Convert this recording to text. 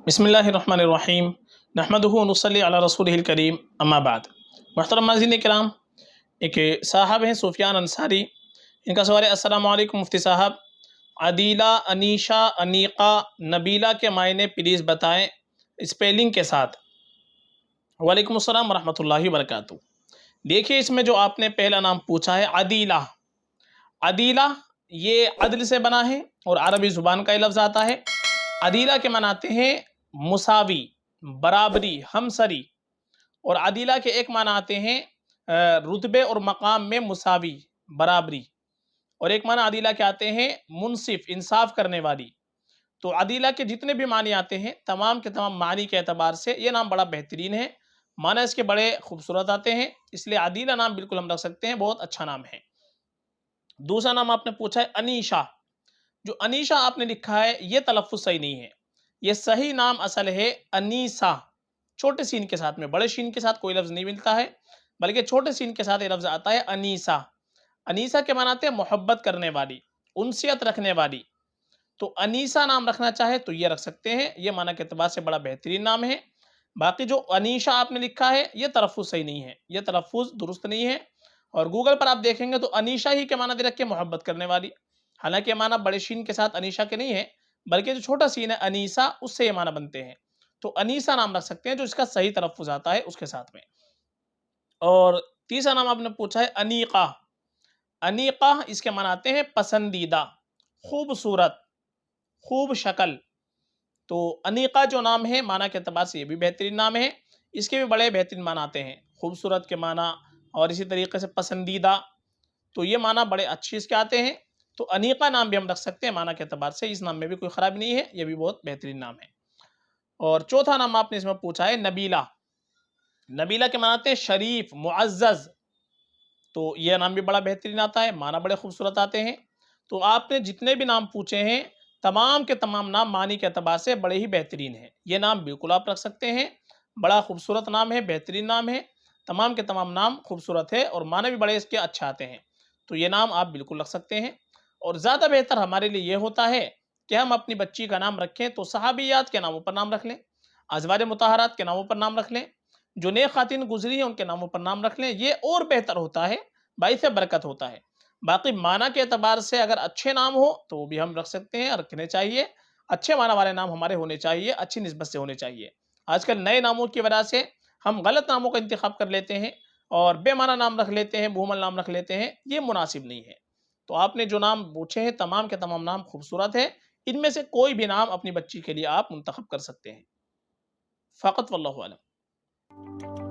बिस्मिल्लाहिर्रहमानिर्रहीम नहमदुहु व नुसल्ली अला रसूलिहिल करीम अम्मा बाद। मुहतरम नाज़रीन किराम, एक साहब हैं सुफियान अंसारी, इनका सवाल है अस्सलामु अलैकुम मुफ्ती साहब, अदीला, अनीशा, अनीका, नबीला के मायने प्लीज़ बताएं स्पेलिंग के साथ। वालेकुम अस्सलाम व रहमतुल्लाहि व बरकातुहू। देखिए, इसमें जो आपने पहला नाम पूछा है अदीला, अदीला ये अदल से बना है और अरबी ज़ुबान का लफ्ज़ आता है। अदीला के मानाते हैं मुसावी, बराबरी, हमसरी। और अदीला के एक माना आते हैं रुतबे और मकाम में मुसावी, बराबरी। और एक माना अदीला के आते हैं मुनसिफ, इंसाफ करने वाली। तो अदीला के जितने भी मानी आते हैं, तमाम के तमाम मानी के एतबार से ये नाम बड़ा बेहतरीन है, माना इसके बड़े खूबसूरत आते हैं, इसलिए अदीला नाम बिल्कुल हम रख सकते हैं, बहुत अच्छा नाम है। दूसरा नाम आपने पूछा है अनीशा। जो अनीशा आपने लिखा है ये तलफ़्फ़ुज़ सही नहीं है, ये सही नाम असल है अनीसा, छोटे सीन के साथ में, बड़े शीन के साथ कोई लफ्ज़ नहीं मिलता है, बल्कि छोटे सीन के साथ ये लफ्ज़ आता है अनीसा। अनीसा के माने आते हैं मोहब्बत करने वाली, उनसियत रखने वाली। तो अनीसा नाम रखना चाहे तो ये रख सकते हैं, ये माना के एतबार से बड़ा बेहतरीन नाम है। बाकी जो अनीशा आपने लिखा है ये तलफ़्फ़ुज़ सही नहीं है, ये तलफ़्फ़ुज़ दुरुस्त नहीं है। और गूगल पर आप देखेंगे तो अनीशा ही के माना दे रखे मोहब्बत करने वाली, हालांकि ये माना बड़े शीन के साथ अनीशा के नहीं है, बल्कि जो छोटा सीन है अनीसा उससे ये माना बनते हैं। तो अनीसा नाम रख सकते हैं जो इसका सही तलफ़्फ़ुज़ आता है उसके साथ में। और तीसरा नाम आपने पूछा है अनीका। अनीका इसके माना आते हैं पसंदीदा, खूबसूरत, खूब शक्ल। तो अनीका जो नाम है माना के एतबार से ये भी बेहतरीन नाम है, इसके भी बड़े बेहतरीन माना आते हैं, खूबसूरत के माना और इसी तरीके से पसंदीदा। तो ये माना बड़े अच्छे इसके आते हैं। तो अनीका नाम भी हम रख सकते हैं माना के एतबार से, इस नाम में भी कोई ख़राबी नहीं है, ये भी बहुत बेहतरीन नाम है। और चौथा नाम आपने इसमें पूछा है नबीला। नबीला के माना आते हैं शरीफ, मुअज़्ज़ज़। तो यह नाम भी बड़ा बेहतरीन आता है, माना बड़े खूबसूरत आते हैं। तो आपने जितने भी नाम पूछे हैं, तमाम के तमाम नाम मानी के एतबार से बड़े ही बेहतरीन हैं। ये नाम बिल्कुल आप रख सकते हैं, बड़ा खूबसूरत नाम है, बेहतरीन नाम है, तमाम के तमाम नाम खूबसूरत है और माना भी बड़े इसके अच्छे आते हैं। तो ये नाम आप बिल्कुल रख सकते हैं। और ज़्यादा बेहतर हमारे लिए ये होता है कि हम अपनी बच्ची का नाम रखें तो सहाबियात के नामों पर नाम रख लें, अज़वाज मुताहरात के नामों पर नाम रख लें, जो नेक ख़ातिन गुजरी हैं उनके नामों पर नाम रख लें, ये और बेहतर होता है, बाइस बरकत होता है। बाकी माना के एतबार से अगर अच्छे नाम हो तो वो भी हम रख सकते हैं, रखने चाहिए। अच्छे माना वाले नाम हमारे होने चाहिए, अच्छी निस्बत से होने चाहिए। आजकल नए नामों की वजह से हम गलत नामों का इंतखाब कर लेते हैं और बेमाना नाम रख लेते हैं, मुहम्मल नाम रख लेते हैं, ये मुनासिब नहीं है। तो आपने जो नाम पूछे हैं तमाम के तमाम नाम खूबसूरत है, इनमें से कोई भी नाम अपनी बच्ची के लिए आप मुंतखब कर सकते हैं। फ़कत वल्लाहु आलम।